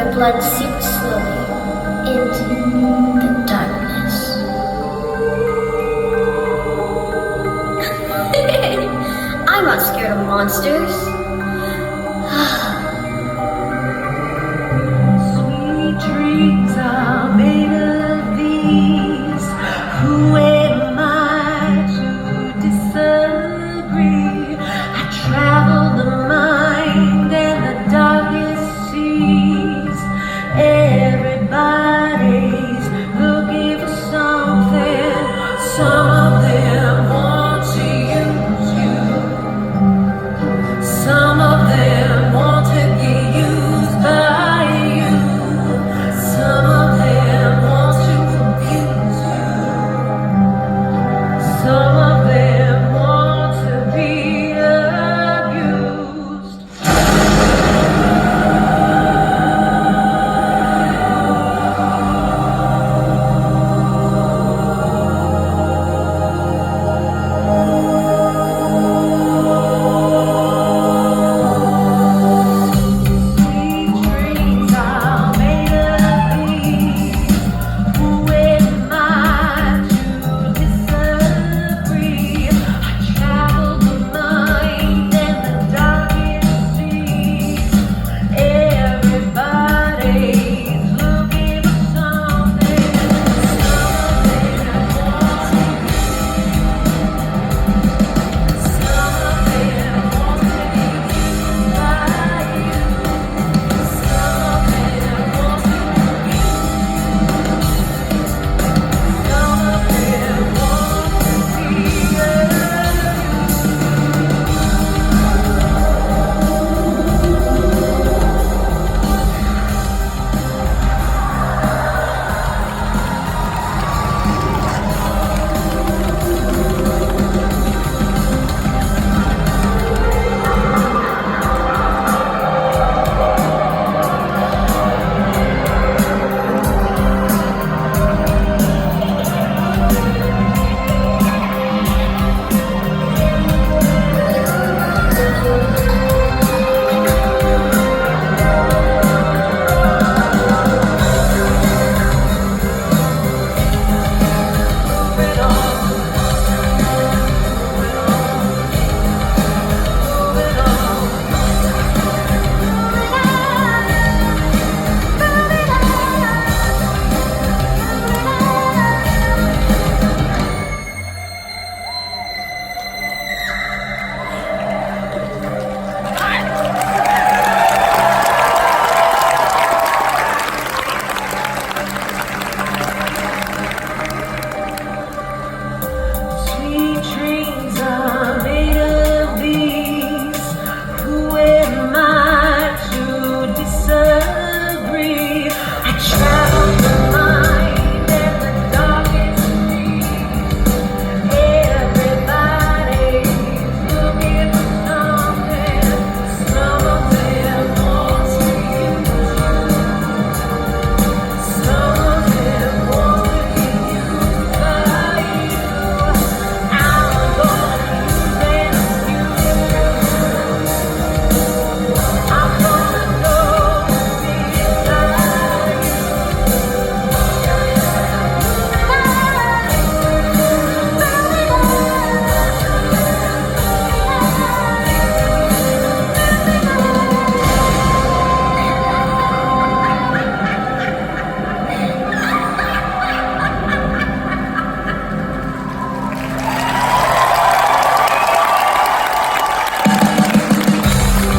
my blood seeped slowly into the darkness. I'm not scared of monsters. Sweet dreams are made of these. Who am I to disagree? I travel the mind and the darkest seas. Everybody's looking for something. Some of them want to use you. Some of them want to get used by you. Some of them want to abuse you. Some of them want to be abused. Sweet dreams are made of these. Who am I to disagree? I travel the mind and the darkest seas. Everybody's looking for something. Some of them want to be used by you. Some of them want to abuse you. Some of them want to be Sweet dreams are made of these. Who am I to disagree? I travel the mind and the darkest seas. Everybody's looking for something. Some of them want to use you. Some of them want to get used by you. I'm gonna use and abuse you. I'm gonna know what's inside you.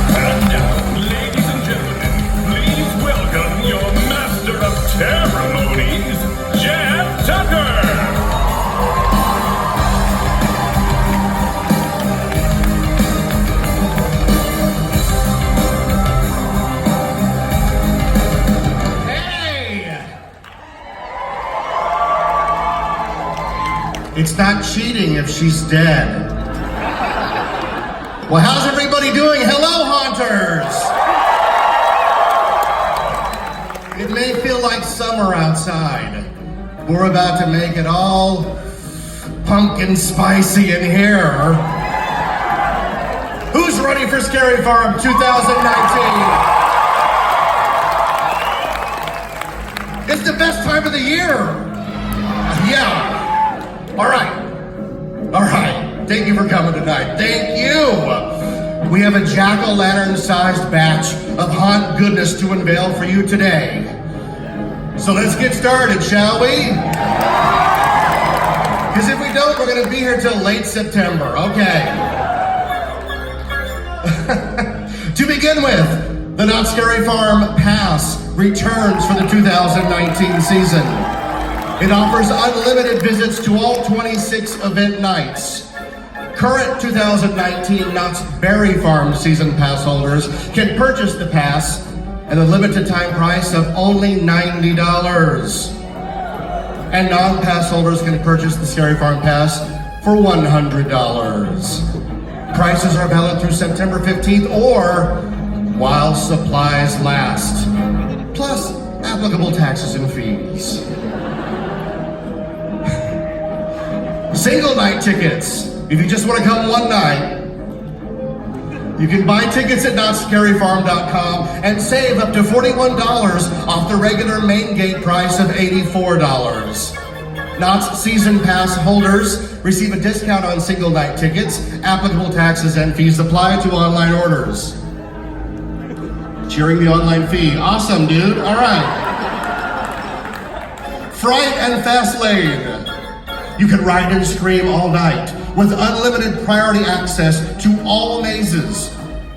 And now, ladies and gentlemen, please welcome your master of ceremonies, Jeff Tucker. Hey! It's not cheating if she's dead. Well, how's everybody doing? Hello, haunters! It may feel like summer outside. We're about to make it all pumpkin spicy in here. Who's ready for Scary Farm 2019? the best time of the year. Yeah. All right. Thank you for coming tonight. Thank you. We have a jack-o'-lantern-sized batch of haunt goodness to unveil for you today. So let's get started, shall we? Because if we don't, we're going to be here till late September. Okay. To begin with, the Not Scary Farm Pass returns for the 2019 season. It offers unlimited visits to all 26 event nights. Current 2019 Knott's Berry Farm Season Pass holders can purchase the pass at a limited time price of only $90. And non-pass holders can purchase the Scary Farm Pass for $100. Prices are valid through September 15th or while supplies last, plus applicable taxes and fees. Single night tickets. If you just want to come one night, you can buy tickets at notscaryfarm.com and save up to $41 off the regular main gate price of $84. Knott's Season Pass holders receive a discount on single night tickets. Applicable taxes and fees apply to online orders. Cheering the online fee. Awesome, dude. All right. Fright and Fast Lane. You can ride and scream all night with unlimited priority access to all mazes,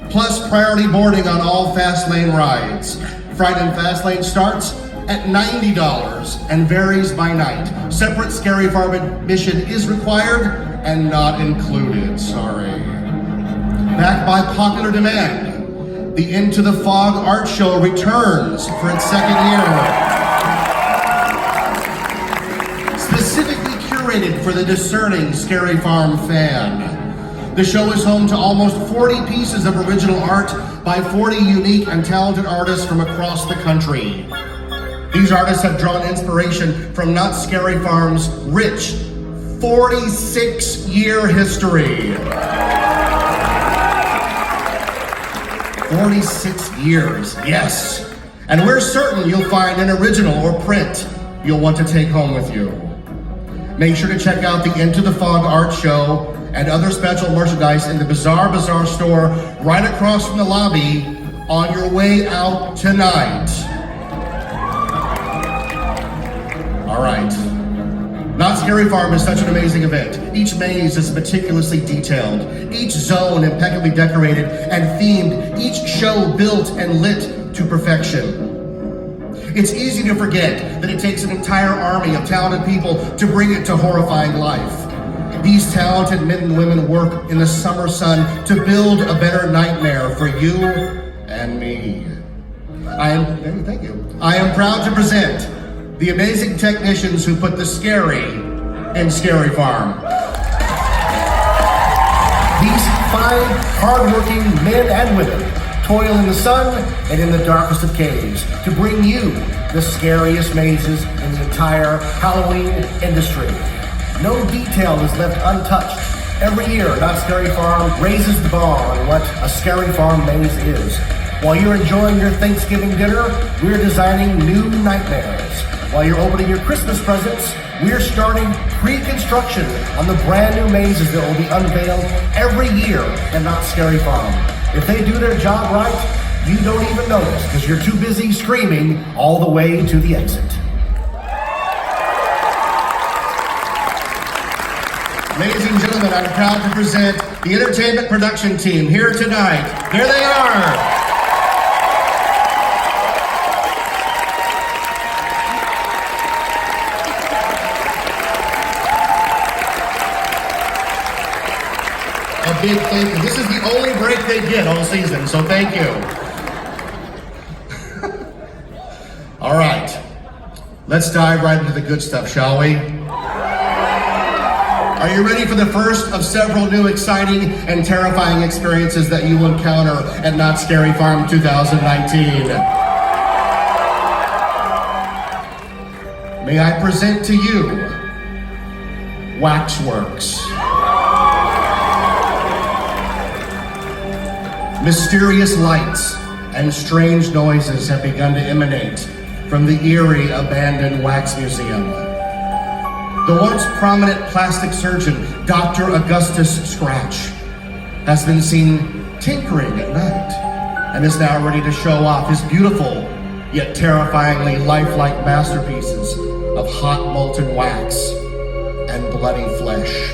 plus priority boarding on all Fast Lane rides. Fright and Fast Lane starts at $90 and varies by night. Separate Scary Farm admission is required and not included. Sorry. Backed by popular demand, the Into the Fog Art Show returns for its second year. Specifically curated for the discerning Scary Farm fan. The show is home to almost 40 pieces of original art by 40 unique and talented artists from across the country. These artists have drawn inspiration from Not Scary Farm's rich 46-year history. 46 years, yes. And we're certain you'll find an original or print you'll want to take home with you. Make sure to check out the Into the Fog Art Show and other special merchandise in the Bazaar store right across from the lobby on your way out tonight. All right. Not Scary Farm is such an amazing event. Each maze is meticulously detailed, each zone impeccably decorated and themed, each show built and lit to perfection. It's easy to forget that it takes an entire army of talented people to bring it to horrifying life. These talented men and women work in the summer sun to build a better nightmare for you and me. Thank you. I am proud to present the amazing technicians who put the scary in Scary Farm. These fine, hardworking men and women toil in the sun and in the darkest of caves to bring you the scariest mazes in the entire Halloween industry. No detail is left untouched. Every year, Not Scary Farm raises the bar on what a Scary Farm maze is. While you're enjoying your Thanksgiving dinner, we're designing new nightmares. While you're opening your Christmas presents, we're starting pre-construction on the brand new mazes that will be unveiled every year at Not Scary Farm. If they do their job right, you don't even notice because you're too busy screaming all the way to the exit. Ladies and gentlemen, I'm proud to present the entertainment production team here tonight. There they are. A big thank you. This is the only break they get all season, so thank you. All right, let's dive right into the good stuff, shall we? Are you ready for the first of several new exciting and terrifying experiences that you will encounter at Not Scary Farm 2019? May I present to you Waxworks. Mysterious lights and strange noises have begun to emanate from the eerie abandoned wax museum. The once prominent plastic surgeon, Dr. Augustus Scratch, has been seen tinkering at night and is now ready to show off his beautiful yet terrifyingly lifelike masterpieces of hot molten wax and bloody flesh.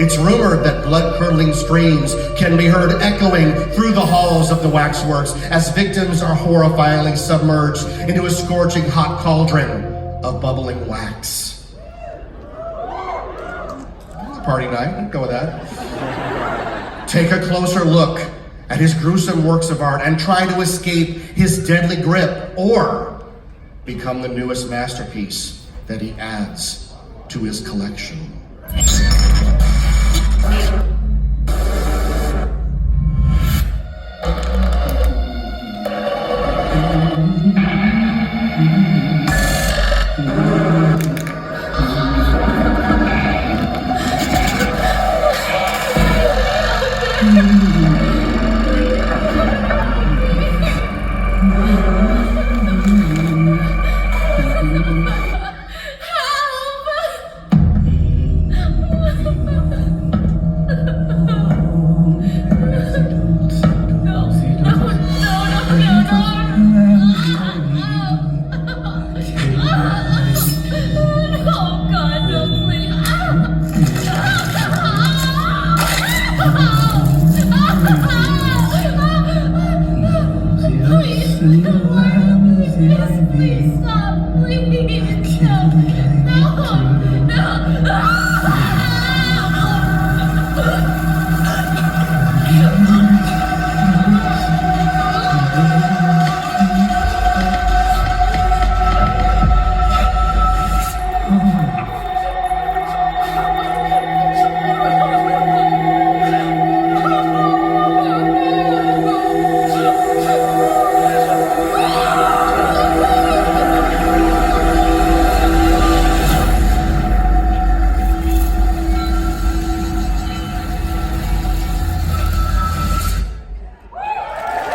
It's rumored that blood-curdling screams can be heard echoing through the halls of the waxworks as victims are horrifyingly submerged into a scorching hot cauldron of bubbling wax. Party night, I'd go with that. Take a closer look at his gruesome works of art and try to escape his deadly grip, or become the newest masterpiece that he adds to his collection.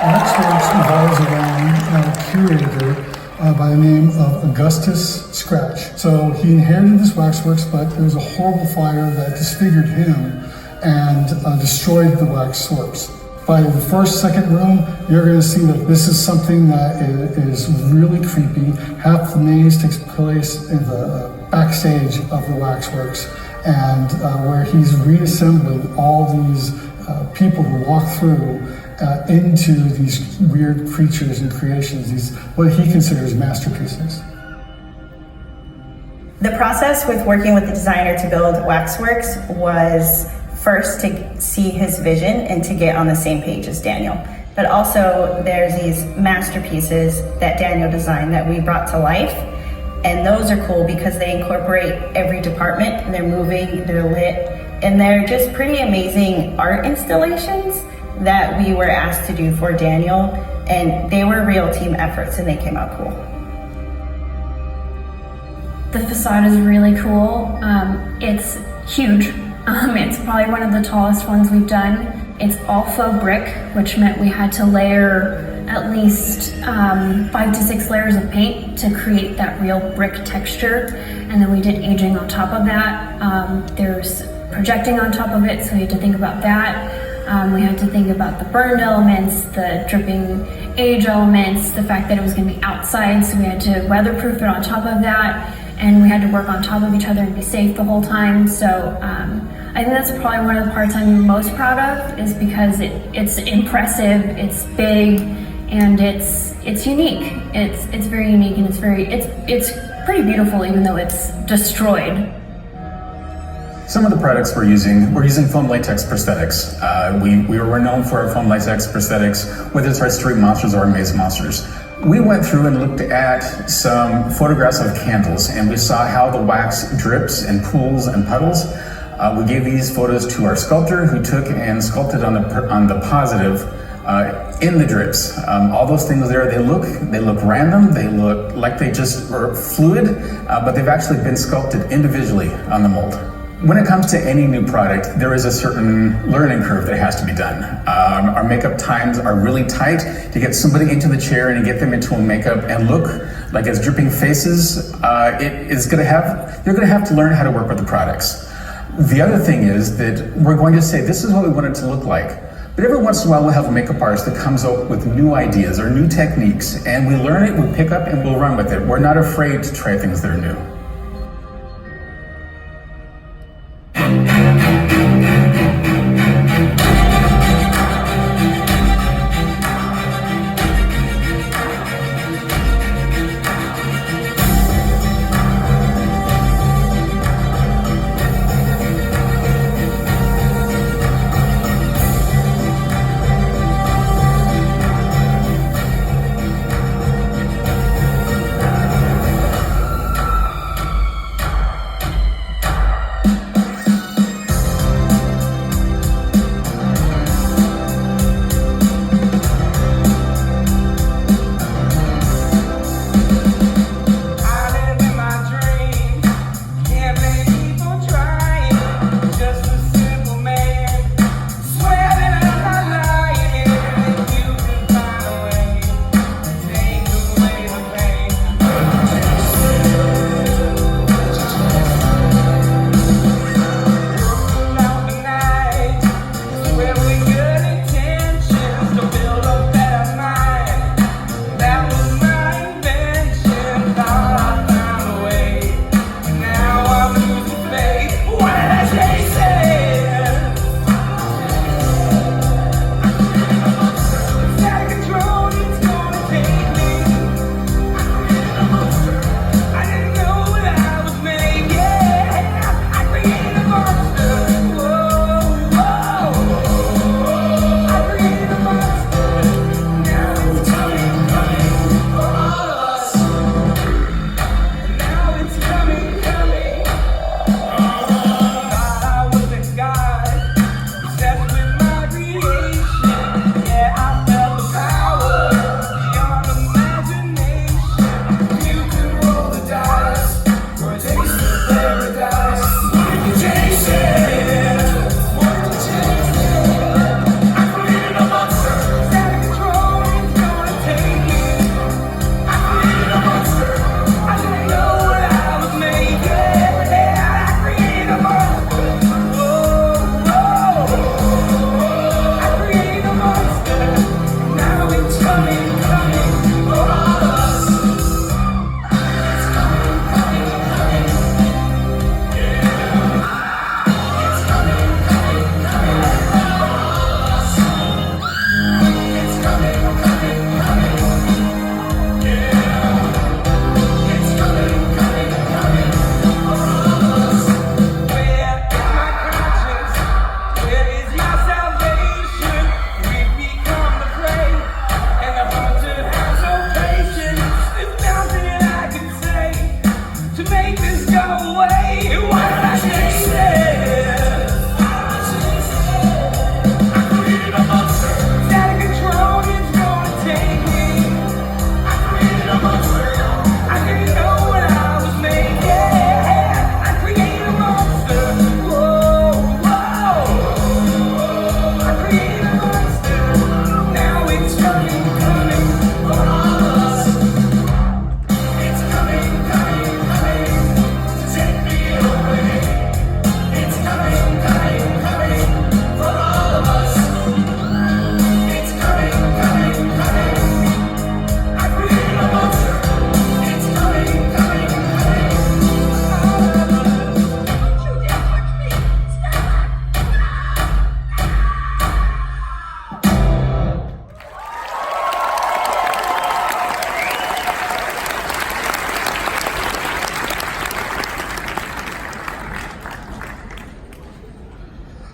Waxworks revolves around a curator by the name of Augustus Scratch. So he inherited this waxworks, but there was a horrible fire that disfigured him and destroyed the waxworks. By the second room, you're going to see that this is something that is really creepy. Half the maze takes place in the backstage of the waxworks, and where he's reassembling all these people who walk through into these weird creatures and creations, these what he considers masterpieces. The process with working with the designer to build Waxworks was first to see his vision and to get on the same page as Daniel. But also there's these masterpieces that Daniel designed that we brought to life. And those are cool because they incorporate every department, and they're moving, they're lit, and they're just pretty amazing art installations that we were asked to do for Daniel. And they were real team efforts and they came out cool. The facade is really cool. It's huge. It's probably one of the tallest ones we've done. It's all faux brick, which meant we had to layer at least 5 to 6 layers of paint to create that real brick texture. And then we did aging on top of that. There's projecting on top of it, so we had to think about that. We had to think about the burned elements, the dripping age elements, the fact that it was going to be outside, so we had to weatherproof it on top of that. And we had to work on top of each other and be safe the whole time. So I think that's probably one of the parts I'm most proud of, is because it's impressive, it's big, and it's unique. It's very unique, and it's pretty beautiful, even though it's destroyed. Some of the products we're using foam latex prosthetics. We were known for our foam latex prosthetics, whether it's our street monsters or our maze monsters. We went through and looked at some photographs of candles, and we saw how the wax drips and pools and puddles. We gave these photos to our sculptor, who took and sculpted on the positive in the drips. All those things there, they look random. They look like they just were fluid, but they've actually been sculpted individually on the mold. When it comes to any new product, there is a certain learning curve that has to be done. Our makeup times are really tight to get somebody into the chair and to get them into a makeup and look like as dripping faces. You're gonna have to learn how to work with the products. The other thing is that we're going to say, this is what we want it to look like. But every once in a while, we'll have a makeup artist that comes up with new ideas or new techniques, and we learn it, we pick up, and we'll run with it. We're not afraid to try things that are new.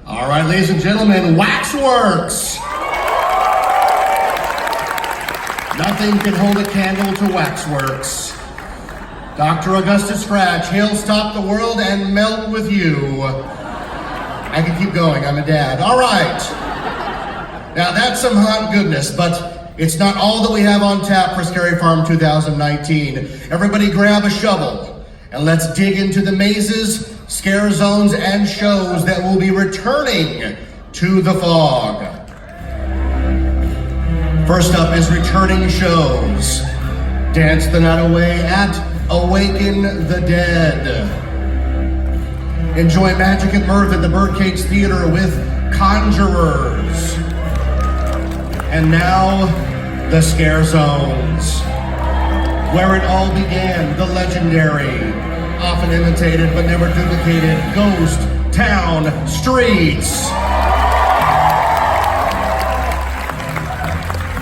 All right, ladies and gentlemen, Waxworks. Nothing can hold a candle to Waxworks. Dr. Augustus Scratch, he'll stop the world and melt with you. I can keep going, I'm a dad. All right. Now that's some hot goodness, but it's not all that we have on tap for Scary Farm 2019. Everybody grab a shovel And let's dig into the mazes, scare zones, and shows that will be returning to the fog. First up is returning shows. Dance the night away at Awaken the Dead. Enjoy magic and mirth at the Birdcage Theater with Conjurers. And now, the Scare Zones. Where it all began, the legendary, often imitated but never duplicated, Ghost Town Streets.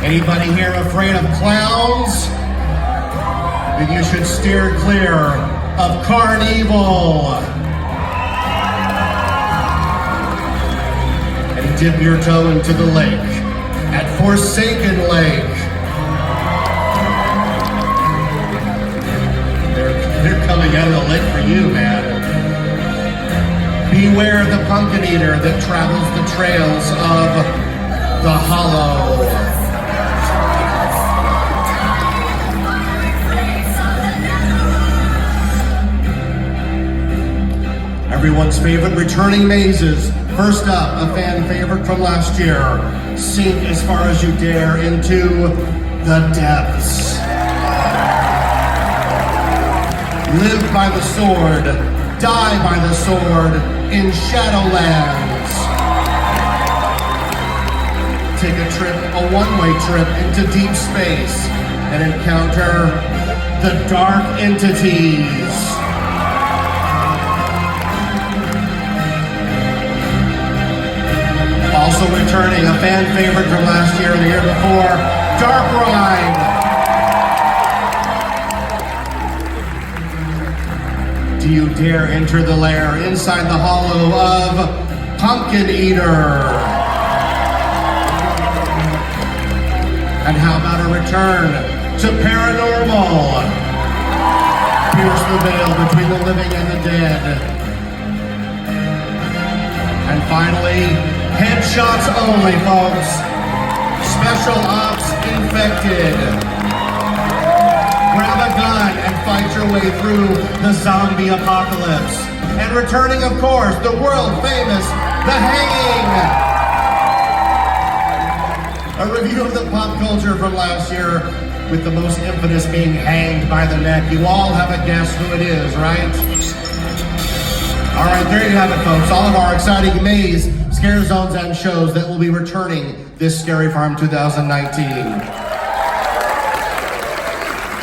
Anybody here afraid of clowns? Then you should steer clear of Carnival. And dip your toe into the lake at Forsaken Lake. They're coming out of the lake for you, man. Beware the pumpkin eater that travels the trails of the Hollow. Everyone's favorite returning mazes. First up, a fan favorite from last year. Sink as far as you dare into the depths. Live by the sword, die by the sword in Shadowlands. Take a trip, a one-way trip into deep space and encounter the dark entities. Also returning, a fan favorite from last year and the year before, Dark Ride. Do you dare enter the lair inside the hollow of Pumpkin Eater? And how about a return to Paranormal? Pierce the veil between the living and the dead. And finally, headshots only, folks. Special Ops Infected. Grab a gun and fight your way through the zombie apocalypse. And returning, of course, the world famous The Hanging. A review of the pop culture from last year, with the most infamous being hanged by the neck. You all have a guess who it is, right? All right, there you have it, folks. All of our exciting maze, scare zones, and shows that will be returning this Scary Farm 2019.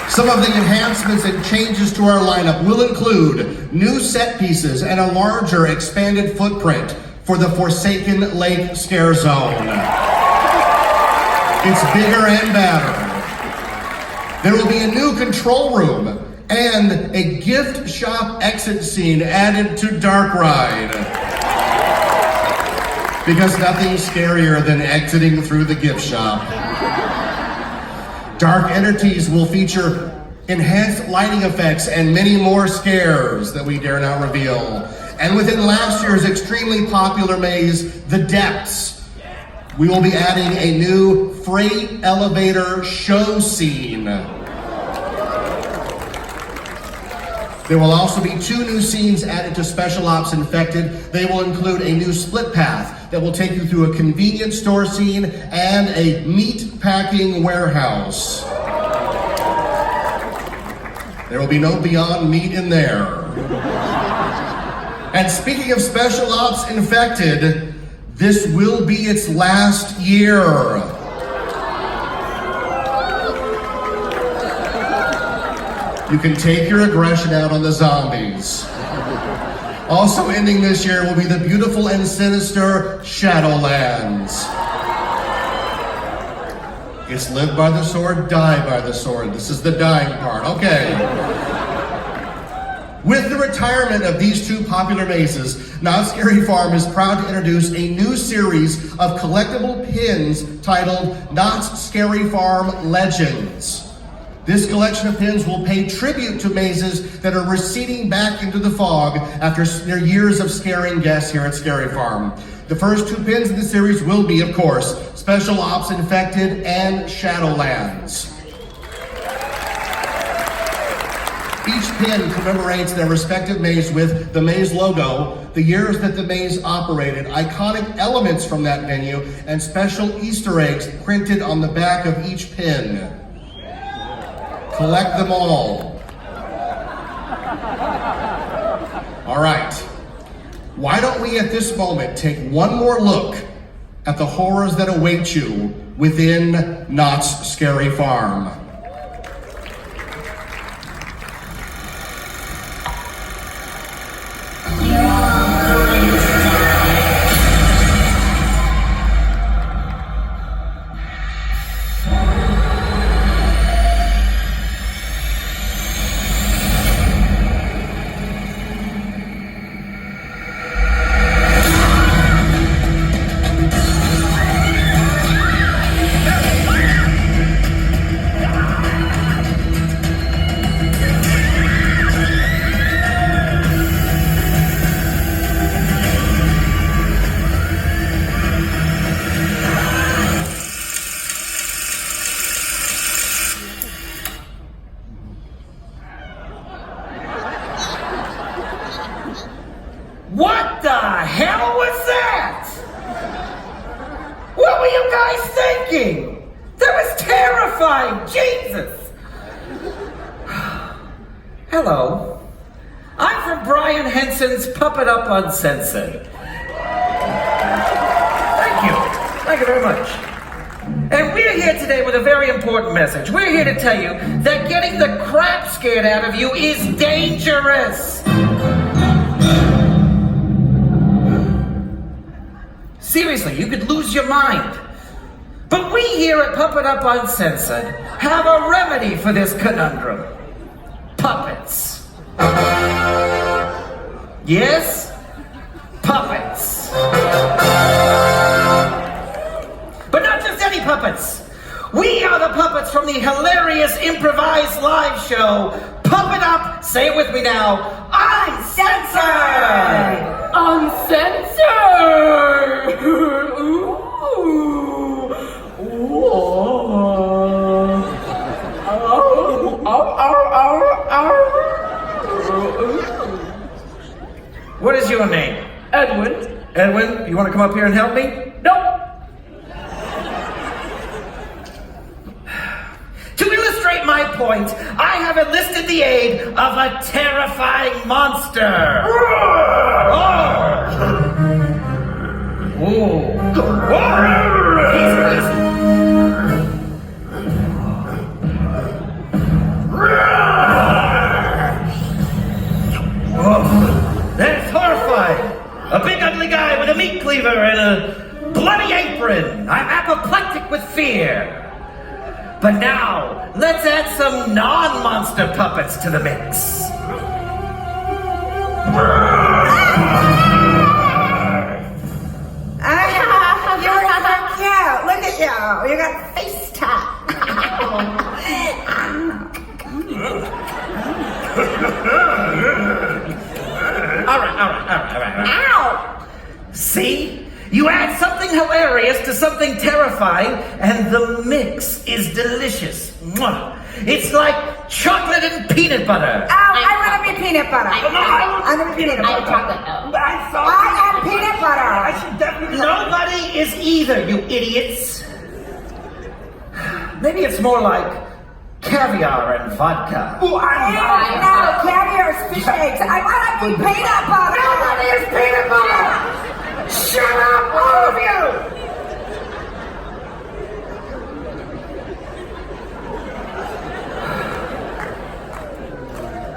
Some of the enhancements and changes to our lineup will include new set pieces and a larger expanded footprint for the Forsaken Lake Scare Zone. It's bigger and better. There will be a new control room and a gift shop exit scene added to Dark Ride. Because nothing's scarier than exiting through the gift shop. Dark Entities will feature enhanced lighting effects and many more scares that we dare not reveal. And within last year's extremely popular maze, The Depths, we will be adding a new freight elevator show scene. There will also be 2 new scenes added to Special Ops Infected. They will include a new split path that will take you through a convenience store scene and a meat packing warehouse. There will be no Beyond Meat in there. And speaking of Special Ops Infected, this will be its last year. You can take your aggression out on the zombies. Also ending this year will be the beautiful and sinister Shadowlands. It's live by the sword, die by the sword. This is the dying part, okay. With the retirement of these 2 popular mazes, Knott's Scary Farm is proud to introduce a new series of collectible pins titled Knott's Scary Farm Legends. This collection of pins will pay tribute to mazes that are receding back into the fog after their years of scaring guests here at Scary Farm. The first 2 pins in the series will be, of course, Special Ops Infected and Shadowlands. Each pin commemorates their respective maze with the maze logo, the years that the maze operated, iconic elements from that venue, and special Easter eggs printed on the back of each pin. Collect them all. All right. Why don't we at this moment take one more look at the horrors that await you within Knott's Scary Farm. What the hell was that? What were you guys thinking? That was terrifying, Jesus! Hello. I'm from Brian Henson's Puppet Up Uncensored. Thank you very much. And we're here today with a very important message. We're here to tell you that getting the crap scared out of you is dangerous. Seriously, you could lose your mind. But we here at Puppet Up Uncensored have a remedy for this conundrum. Puppets. Yes? Puppets. But not just any puppets. We are the puppets from the hilarious improvised live show, Puppet Up, say it with me now, Uncensored! Uncensored! Ooh. What is your name? Edwin. Edwin, you want to come up here and help me? No. To illustrate my point, I have enlisted the aid of a terrifying monster. That's horrifying. A big ugly guy with a meat cleaver and a bloody apron. I'm apoplectic with fear. But now, let's add some non-monster puppets to the mix. You're so cute. Look at you. You got face tat. All right. Ow! See? You add something hilarious to something terrifying, and the mix is delicious. Mwah. It's like chocolate and peanut butter. I want to be peanut butter. I'm going to be peanut butter. I am peanut butter. I should definitely. Nobody is either, you idiots. Maybe it's more like caviar and vodka. No, caviar is fish eggs. I want to be peanut butter. Nobody is peanut butter. Shut up, all of you!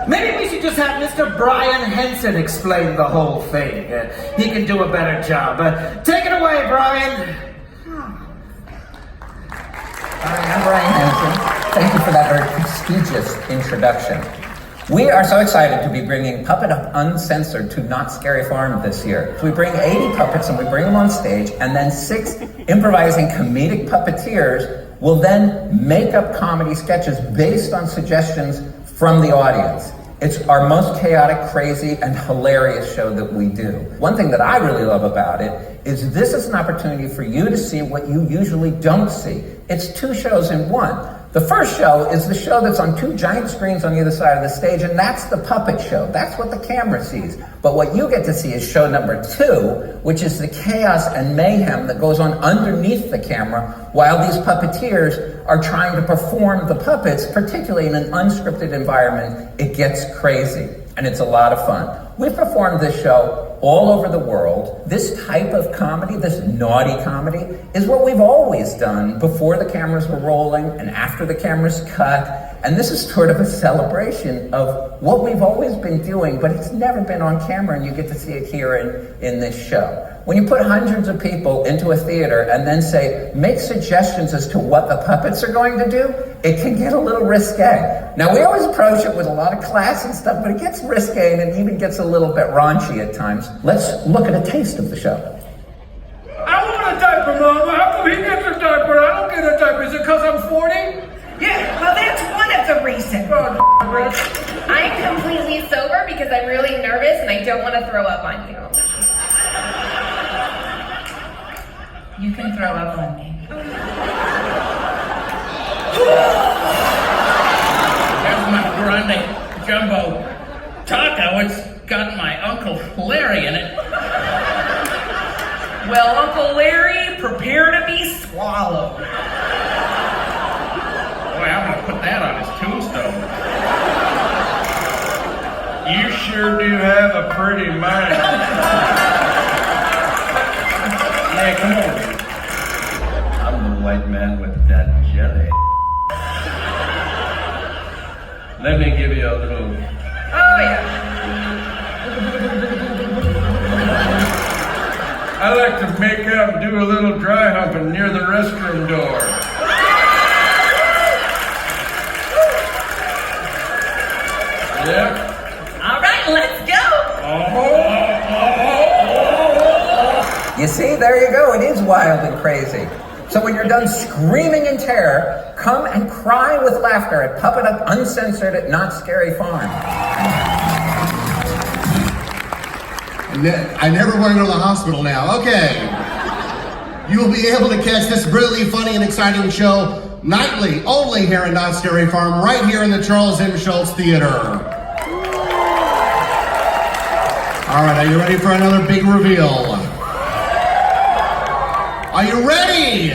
Maybe we should just have Mr. Brian Henson explain the whole thing. He can do a better job. Take it away, Brian. I'm Brian Henson. Thank you for that very prestigious introduction. We are so excited to be bringing Puppet Up Uncensored to Knott's Scary Farm this year. So we bring 80 puppets and we bring them on stage, and then 6 improvising comedic puppeteers will then make up comedy sketches based on suggestions from the audience. It's our most chaotic, crazy, and hilarious show that we do. One thing that I really love about it is this is an opportunity for you to see what you usually don't see. It's 2 shows in one. The first show is the show that's on 2 giant screens on either side of the stage, and that's the puppet show. That's what the camera sees. But what you get to see is show number 2, which is the chaos and mayhem that goes on underneath the camera while these puppeteers are trying to perform the puppets, particularly in an unscripted environment. It gets crazy, and it's a lot of fun. We've performed this show all over the world. This type of comedy, this naughty comedy, is what we've always done before the cameras were rolling and after the cameras cut. And this is sort of a celebration of what we've always been doing, but it's never been on camera, and you get to see it here in this show. When you put hundreds of people into a theater and then say, make suggestions as to what the puppets are going to do, it can get a little risque. Now, we always approach it with a lot of class and stuff, but it gets risque and it even gets a little bit raunchy at times. Let's look at a taste of the show. I want a diaper, Mama. How come he gets a diaper? I don't get a diaper. Is it because I'm 40? Yeah, well, that's one of the reasons. I'm completely sober because I'm really nervous and I don't want to throw up on you. You can throw up on me. There's my grande jumbo taco. It's got my Uncle Larry in it. Well, Uncle Larry, prepare to be swallowed. Boy, I'm gonna put that on his tombstone. You sure do have a pretty mind. Yeah, come on. I'm the white man with that jelly. Let me give you a little. Oh, yeah. I like to make out and do a little dry humping near the restroom door. Yep. All right, let's go. You see, there you go. It is wild and crazy. So when you're done screaming in terror, come and cry with laughter at Puppet Up Uncensored at Knott Scary Farm. I never want to go to the hospital now. Okay. You will be able to catch this brilliantly funny and exciting show nightly, only here at Knott Scary Farm, right here in the Charles M. Schultz Theater. All right, are you ready for another big reveal? Are you ready?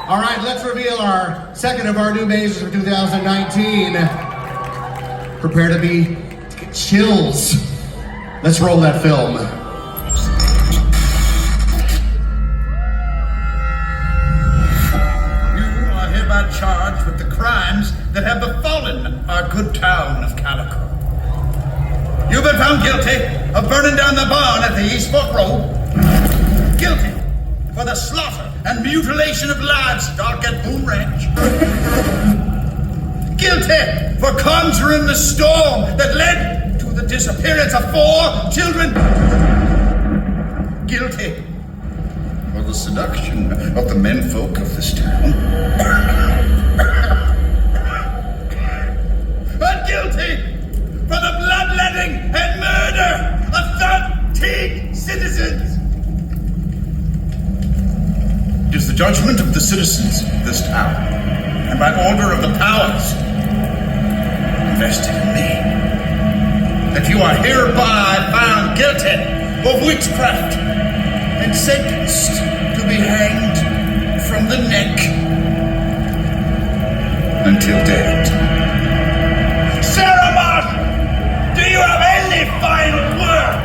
All right, let's reveal our second of our new mazes of 2019. Prepare to get chills. Let's roll that film. You are hereby charged with the crimes that have befallen our good town of Calico. You've been found guilty of burning down the barn at the East Fork Road. Guilty for the slaughter and mutilation of livestock at Boone Ranch. Guilty for conjuring the storm that led to the disappearance of 4 children. Guilty for the seduction of the menfolk of this town. And guilty for the bloodletting and murder of 13 citizens. It is the judgment of the citizens of this town, and by order of the powers invested in me, that you are hereby found guilty of witchcraft and sentenced to be hanged from the neck until dead. Sarah Martin, do you have any final words?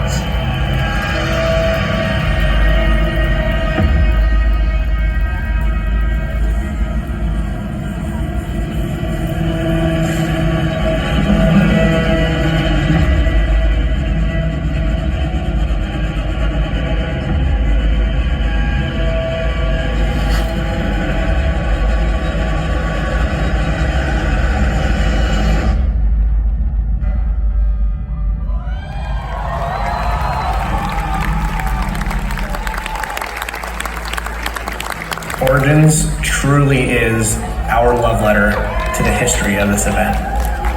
Origins truly is our love letter to the history of this event.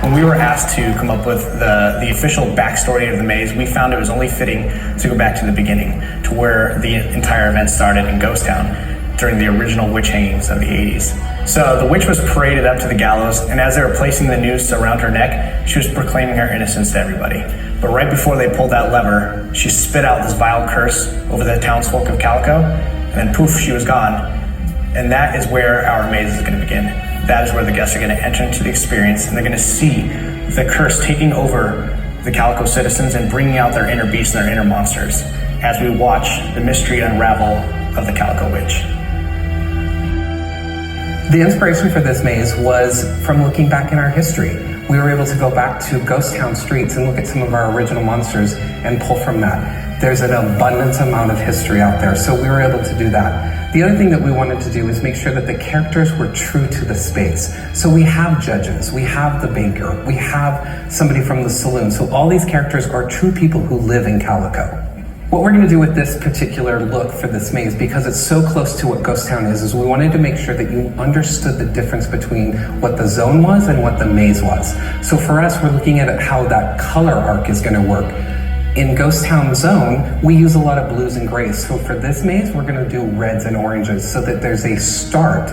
When we were asked to come up with the official backstory of the maze, we found it was only fitting to go back to the beginning, to where the entire event started in Ghost Town. during the original witch hangings of the 80s. So the witch was paraded up to the gallows, and as they were placing the noose around her neck, she was proclaiming her innocence to everybody. But right before they pulled that lever, she spit out this vile curse over the townsfolk of Calico, and then poof, she was gone. And that is where our maze is going to begin. That is where the guests are going to enter into the experience, and they're going to see the curse taking over the Calico citizens and bringing out their inner beasts and their inner monsters as we watch the mystery unravel of the Calico Witch. The inspiration for this maze was from looking back in our history. We were able to go back to ghost town streets and look at some of our original monsters and pull from that. There's an abundant amount of history out there, so we were able to do that. The other thing that we wanted to do is make sure that the characters were true to the space. So we have judges, we have the banker, we have somebody from the saloon. So all these characters are true people who live in Calico. What we're going to do with this particular look for this maze, because it's so close to what Ghost Town is we wanted to make sure that you understood the difference between what the zone was and what the maze was. So for us, we're looking at how that color arc is going to work. In Ghost Town Zone, we use a lot of blues and grays. So for this maze, we're going to do reds and oranges so that there's a start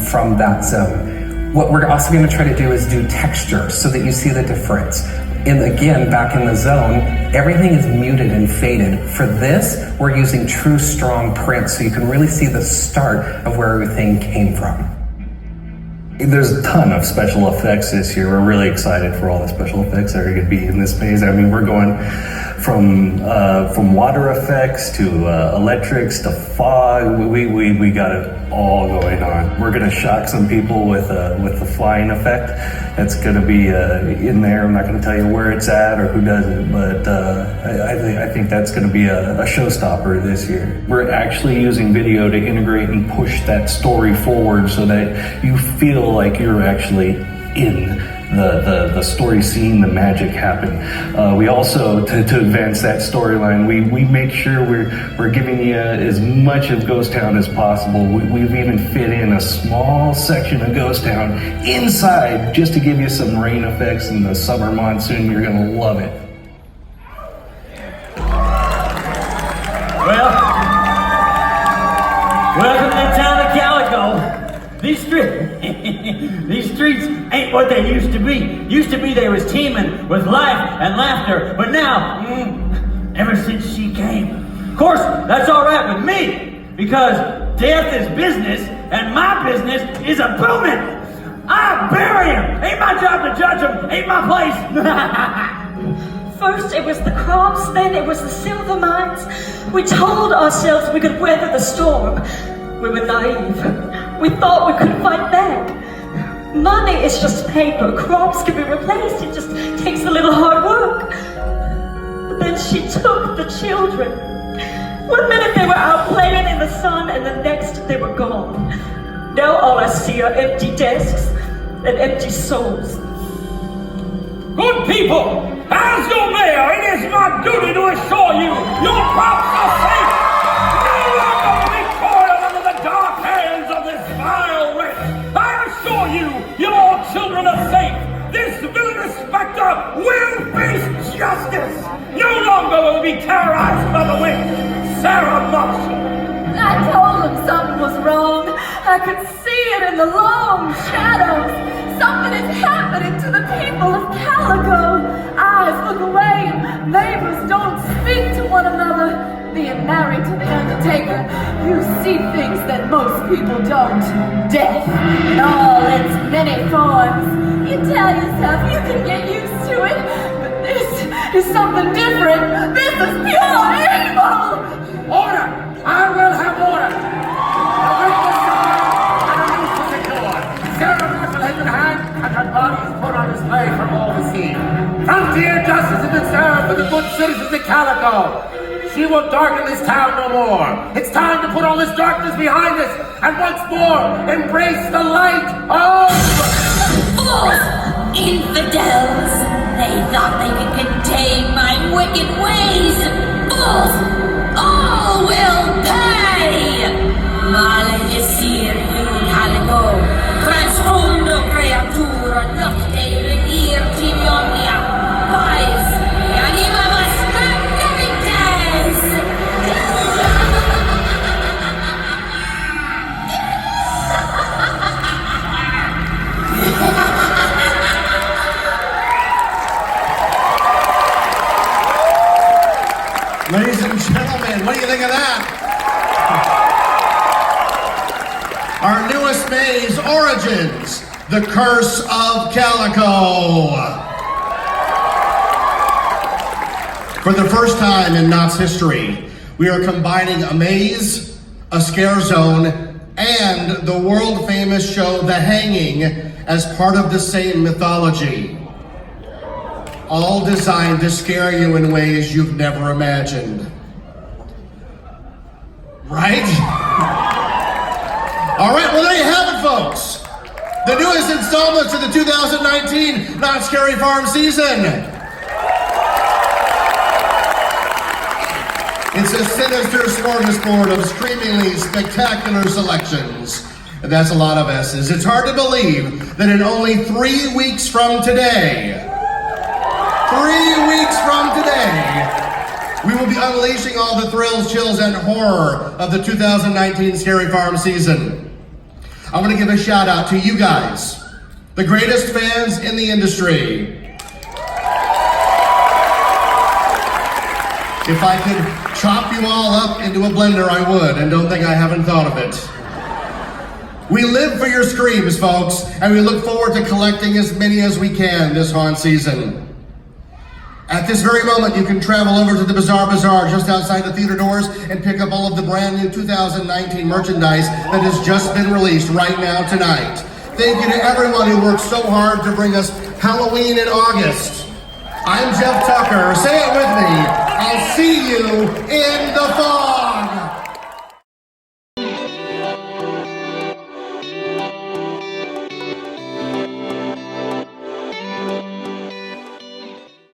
from that zone. What we're also going to try to do is do texture so that you see the difference. And again, back in the zone, everything is muted and faded. For this, we're using true strong print so you can really see the start of where everything came from. There's a ton of special effects this year. We're really excited for all the special effects that are going to be in this maze. I mean, we're going from water effects to electrics to fog. We got it all going on. We're going to shock some people with the flying effect. That's going to be in there. I'm not going to tell you where it's at or who does it, but I think that's going to be a showstopper this year. We're actually using video to integrate and push that story forward so that you feel like you're actually in the story, seeing the magic happen. We also, to advance that storyline, we make sure we're giving you as much of Ghost Town as possible. We've even fit in a small section of Ghost Town inside just to give you some rain effects in the summer monsoon. You're gonna love it. Well, welcome to the town of Calico. These streets ain't what they used to be. Used to be they was teeming with life and laughter, but now, ever since she came, of course, that's all right with me, because death is business, and my business is a booming. I bury him. Ain't my job to judge him. Ain't my place. First it was the crops, then it was the silver mines. We told ourselves we could weather the storm. We were naive. We thought we could fight back. Money is just paper. Crops can be replaced. It just takes a little hard work. But then she took the children. One minute they were out playing in the sun, and the next they were gone. Now all I see are empty desks and empty souls. Good people, as your mayor, it is my duty to assure you your crops are safe. No longer will be coiled under the dark hands of this vile witch. I assure you, your children are safe. This villainous specter will face justice. No longer will be terrorized by the witch, Sarah Marshall. I told him something was wrong. I could see it in the long shadows. Something is happening to the people of Calico. Eyes look away. Neighbors don't speak to one another. Being married to the undertaker, you see things that most people don't. Death in all its many forms. You tell yourself you can get used to it, but this is something different. This is pure evil. Order! I will have order! A witness and a noose is secured. Sarah Marshall has been hanged and her body is put on display for all to see. Frontier justice has been served for the good citizens of Calico. She will darken this town no more. It's time to put all this darkness behind us and once more embrace the light of... Fools! Infidels! They thought they could contain my wicked ways! Fools! All will pay! Maledicir in Calico! Transfondo creatura nocte revirti omnia! Pais! Animamas captivitas! of that? Our newest maze, Origins, The Curse of Calico. For the first time in Knott's history, we are combining a maze, a scare zone, and the world-famous show The Hanging as part of the same mythology. All designed to scare you in ways you've never imagined. Right? All right, well, there you have it, folks. The newest installment to the 2019 Not Scary Farm season. It's a sinister smorgasbord of screamingly spectacular selections. And that's a lot of S's. It's hard to believe that in only 3 weeks from today, we will be unleashing all the thrills, chills, and horror of the 2019 Scary Farm season. I want to give a shout out to you guys, the greatest fans in the industry. If I could chop you all up into a blender, I would, and don't think I haven't thought of it. We live for your screams, folks, and we look forward to collecting as many as we can this haunt season. At this very moment, you can travel over to the Bizarre Bazaar just outside the theater doors and pick up all of the brand new 2019 merchandise that has just been released right now tonight. Thank you to everyone who worked so hard to bring us Halloween in August. I'm Jeff Tucker. Say it with me. I'll see you in the fall.